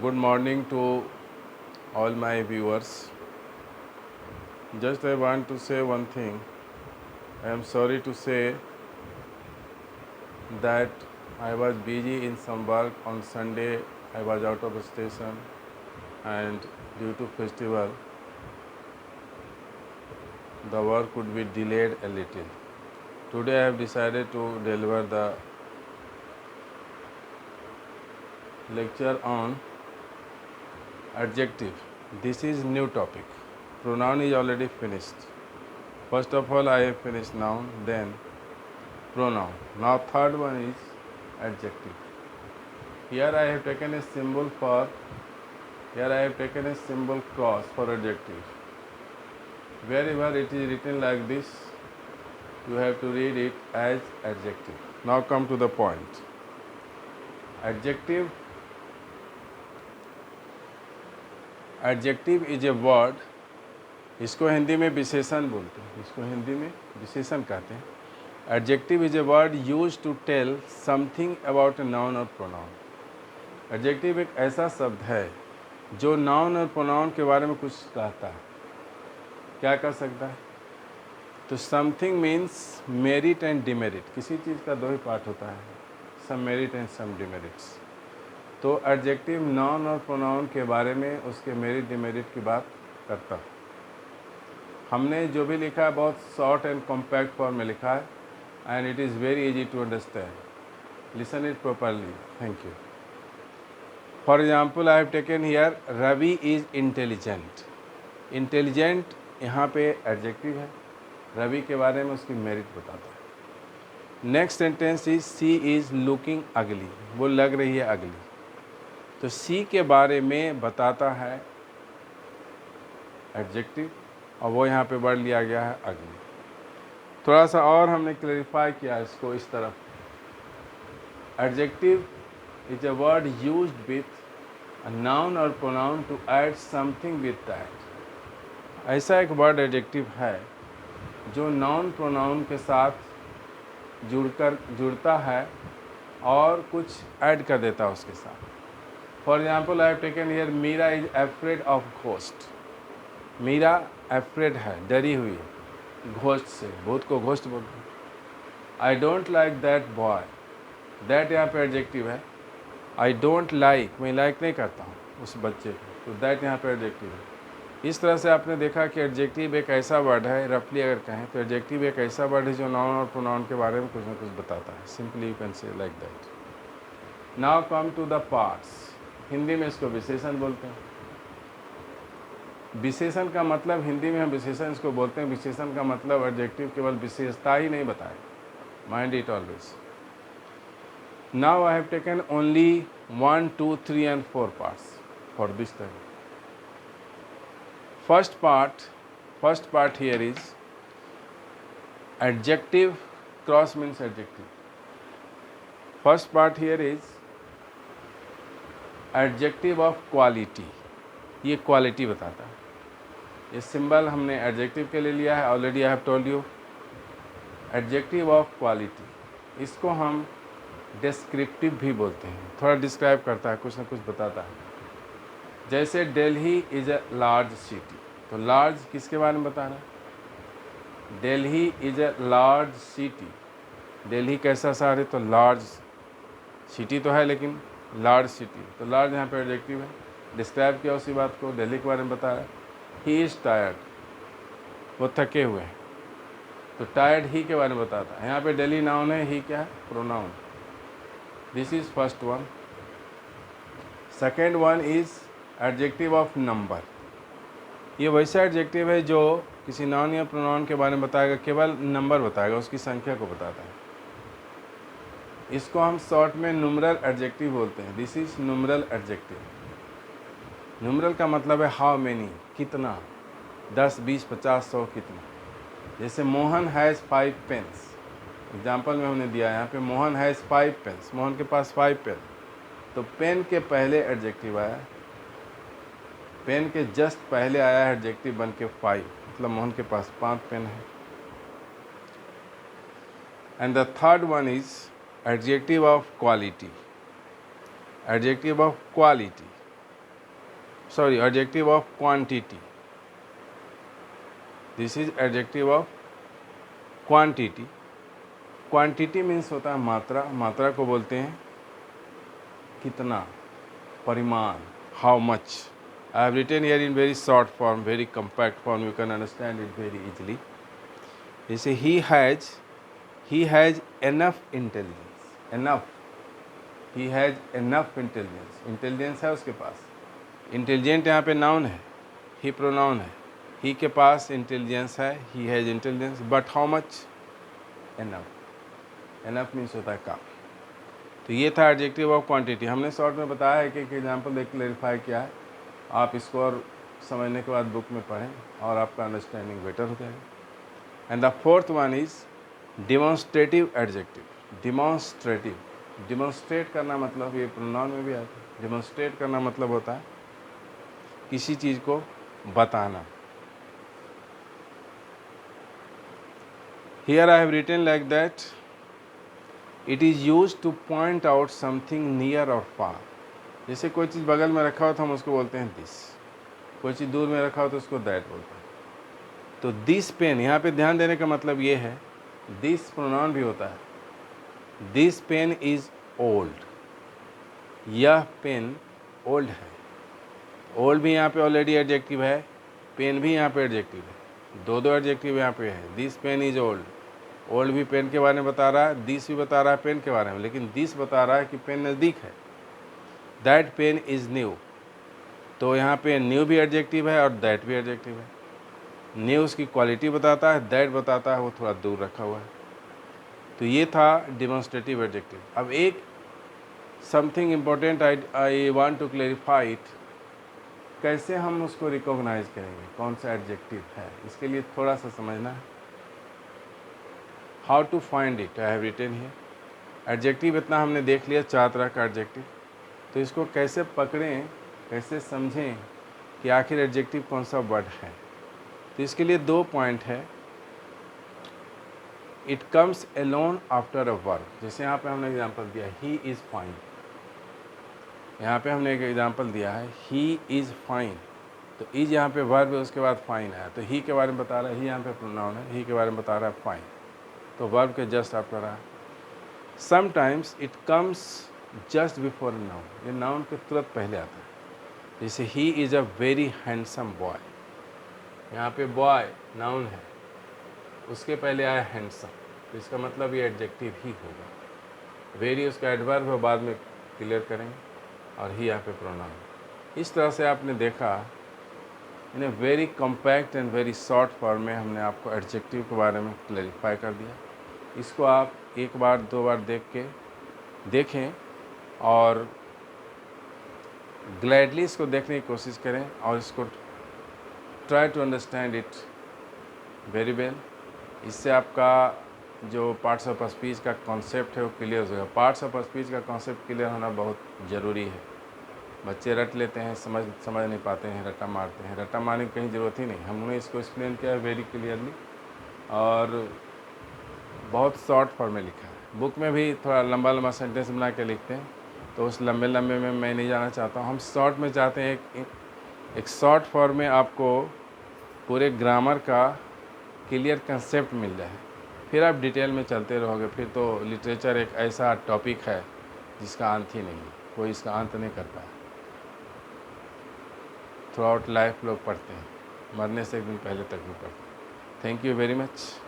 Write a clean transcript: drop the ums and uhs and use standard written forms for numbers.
Good morning to all my viewers. Just I want to say one thing. I am sorry to say that I was busy in some work on Sunday. I was out of station and due to festival the work could be delayed a little. Today I have decided to deliver the lecture on adjective. This is new topic. Pronoun is already finished. First of all I have finished noun, then pronoun. Now third one is adjective. Here I have taken a symbol cross for adjective. Wherever it is written like this, you have to read it as adjective. Now come to the point. Adjective is a word. इसको हिंदी में विशेषण बोलते हैं, इसको हिंदी में विशेषण कहते हैं. Adjective is a word used to tell something about a noun or pronoun. Adjective एक ऐसा शब्द है जो noun और pronoun के बारे में कुछ कहता है. क्या कह सकता है? तो something means merit and demerit. किसी चीज़ का दो ही पार्ट होता है, some merit and some demerits. तो एडजेक्टिव नाउन और प्रोनाउन के बारे में उसके मेरिट डिमेरिट की बात करता है. हमने जो भी लिखा है बहुत शॉर्ट एंड कॉम्पैक्ट फॉर्म में लिखा है and it is very easy to understand. Listen it properly. Thank you. For example I have taken here Ravi is intelligent. Intelligent यहाँ पे एडजेक्टिव है, रवि के बारे में उसकी मेरिट बताता है. Next sentence is she is looking ugly. वो लग रही है अगली. तो सी के बारे में बताता है एडजेक्टिव और वो यहाँ पे वर्ड लिया गया है अगली. थोड़ा सा और हमने क्लैरिफाई किया इसको इस तरफ. Adjective is a word used with a noun और pronoun to add something with that. ऐसा एक वर्ड एडजेक्टिव है जो नाउन प्रोनाउन के साथ जुड़ता है और कुछ ऐड कर देता है उसके साथ. For example I have taken here Meera is afraid of ghost. Meera afraid है, डरी हुई है घोस्ट से. भूत को घोस्ट बोलते हैं. I don't like that boy. That यहाँ पे एडजेक्टिव है. आई डोंट लाइक, मैं लाइक नहीं करता हूँ उस बच्चे को, तो दैट यहाँ पे एडजेक्टिव है. इस तरह से आपने देखा कि एडजेक्टिव एक ऐसा वर्ड है, रफली अगर कहें तो एडजेक्टिव एक ऐसा वर्ड है जो नाउन और प्रोनाउन के बारे में कुछ ना कुछ बताता है. Simply you can say like that. Now come to the parts. Hindi में इसको विशेषण बोलते हैं. विशेषण का मतलब हिंदी में हम विशेषण इसको बोलते हैं. विशेषण का मतलब एडजेक्टिव केवल विशेषता ही नहीं बताए. Mind it always. Now I have taken only 1, 2, 3 and 4 parts for this study. First part here is adjective cross means adjective. First part here is adjective of quality. ये क्वालिटी बताता है. ये सिंबल हमने adjective के लिए लिया है. Already I have told you. Adjective of quality, इसको हम डिस्क्रिप्टिव भी बोलते हैं. थोड़ा डिस्क्राइब करता है, कुछ ना कुछ बताता है. जैसे Delhi is a large city. तो लार्ज किसके बारे में बता रहा है? Delhi is a large city. Delhi कैसा शहर है? तो लार्ज. सिटी तो है लेकिन लार्ज सिटी. तो लार्ज यहाँ पे एडजेक्टिव है. डिस्क्राइब किया उसी बात को, दिल्ली के बारे में बता रहा है. ही इज़ टायर्ड, वो थके हुए हैं. तो टायर्ड ही के बारे में बताता है. यहाँ पे दिल्ली नाउन है, ही क्या है? Pronoun. This is first one. Second one is adjective of number. ये वैसा एडजेक्टिव है जो किसी नाउन या प्रोनाउन के बारे में बताएगा, केवल नंबर बताएगा, उसकी संख्या को बताता है. इसको हम शॉर्ट में न्यूमरल एडजेक्टिव बोलते हैं. This is numeral adjective. Numeral का मतलब है हाउ मेनी, कितना. 10, 20, 50, 100, कितना. जैसे मोहन हैज़ 5 पेन्स. एग्जाम्पल में हमने दिया यहाँ पे मोहन हैज़ 5 पेन्स. मोहन के पास 5 पेन. तो पेन के पहले एडजेक्टिव आया, पेन के जस्ट पहले आया है एडजेक्टिव बन के 5, मतलब मोहन के पास 5 पेन है. And the third one is adjective of quality. Adjective of quality sorry, adjective of quantity. This is adjective of quantity. Quantity means होता है मात्रा, मात्रा को बोलते हैं कितना, परिमाण, how much. I have written here in very short form, very compact form, you can understand it very easily. जैसे he has enough intelligence, enough, he has enough intelligence, intelligence है उसके पास. इंटेलिजेंट यहाँ पे नाउन है, ही pronoun है. ही के पास intelligence है, he has intelligence, but how much, enough. Enough means होता है काम. तो ये था एडजेक्टिव ऑफ क्वांटिटी. हमने शॉर्ट में बताया है कि एक एग्जाम्पल देख क्लेरिफाई किया है. आप इसको और समझने के बाद बुक में पढ़ें और आपका अंडरस्टैंडिंग बेटर हो जाएगा. And the fourth one is demonstrative adjective. Demonstrative, demonstrate करना मतलब ये प्रोनाउन में भी आता है. डिमॉन्स्ट्रेट करना मतलब होता है किसी चीज़ को बताना. Here I have written like that, it is use to point out something near और फार. जैसे कोई चीज़ बगल में रखा हो तो हम उसको बोलते हैं दिस, कोई चीज़ दूर में रखा हो तो उसको दैट बोलते हैं. तो दिस पेन, यहाँ पे ध्यान देने का मतलब ये है, दिस प्रोनाउन भी होता है. दिस पेन इज़ ओल्ड, यह पेन ओल्ड है. ओल्ड भी यहाँ पे ऑलरेडी एडजेक्टिव है, पेन भी यहाँ पे एडजेक्टिव है, दो एडजेक्टिव यहाँ पे है. This pen is old, old भी पेन के बारे में बता रहा है, दिस भी बता रहा है पेन के बारे में, लेकिन दिस बता रहा है कि पेन नज़दीक है. दैट पेन इज़ न्यू, तो यहाँ पे न्यू भी एडजेक्टिव है और दैट भी एडजेक्टिव है. न्यू उसकी क्वालिटी बताता है, दैट बताता है वो थोड़ा दूर रखा हुआ है. तो ये था डिमॉन्स्ट्रेटिव एडजेक्टिव. अब एक something important I want to clarify it, कैसे हम उसको रिकॉग्नाइज करेंगे कौन सा एडजेक्टिव है, इसके लिए थोड़ा सा समझना है. How to find it, I have written here. Adjective इतना हमने देख लिया, 4 तरह का एडजेक्टिव. तो इसको कैसे पकड़ें, कैसे समझें कि आखिर एडजेक्टिव कौन सा वर्ड है. तो इसके लिए 2 पॉइंट है. It comes alone after a verb. जैसे यहाँ पे हमने एग्जांपल दिया, ही इज़ फाइन. यहाँ पे हमने एक एग्जांपल दिया है, ही इज़ फाइन. तो इज यहाँ पे वर्ब है, उसके बाद फाइन है. तो ही के बारे में बता रहा है, ही यहाँ पे प्रोनाउन है, ही के बारे में बता रहा है फाइन. तो वर्ब के जस्ट आफ्टर है. Sometimes it comes just before noun, ये नाउन के तुरंत पहले आता है. जैसे he is a very handsome boy, यहाँ पे बॉय नाउन है, उसके पहले आया हैंडसम, तो इसका मतलब ये एडजेक्टिव ही होगा. वेरी उसका एडवर्ब है, बाद में क्लियर करेंगे. और ही यहाँ पे प्रोनाउन. इस तरह से आपने देखा in a very compact and very short form में हमने आपको एडजेक्टिव के बारे में क्लैरिफाई कर दिया. इसको आप 1 बार 2 बार देखें और ग्लैडली इसको देखने की कोशिश करें और इसको try to understand it very well. इससे आपका जो पार्ट्स ऑफ स्पीच का कॉन्सेप्ट है वो क्लियर हो जाएगा. पार्ट्स ऑफ स्पीच का कॉन्सेप्ट क्लियर होना बहुत ज़रूरी है. बच्चे रट लेते हैं, समझ नहीं पाते हैं, रट्टा मारते हैं. रट्टा मारने की कहीं ज़रूरत ही नहीं. हमने इसको एक्सप्लेन किया है वेरी क्लियरली और बहुत शॉर्ट फॉर्म में लिखा है. बुक में भी थोड़ा लंबा लंबा सेंटेंस बना के लिखते हैं, तो उस लंबे लंबे में मैं नहीं जाना चाहता हूँ. हम शॉर्ट में चाहते हैं एक शॉर्ट फॉर्म में आपको पूरे ग्रामर का क्लियर कंसेप्ट मिल जाए. फिर आप डिटेल में चलते रहोगे. फिर तो लिटरेचर एक ऐसा टॉपिक है जिसका अंत ही नहीं, कोई इसका अंत नहीं कर पाया. थ्रू आउट लाइफ लोग पढ़ते हैं, मरने से एक दिन पहले तक भी पढ़ते हैं. Thank you very much.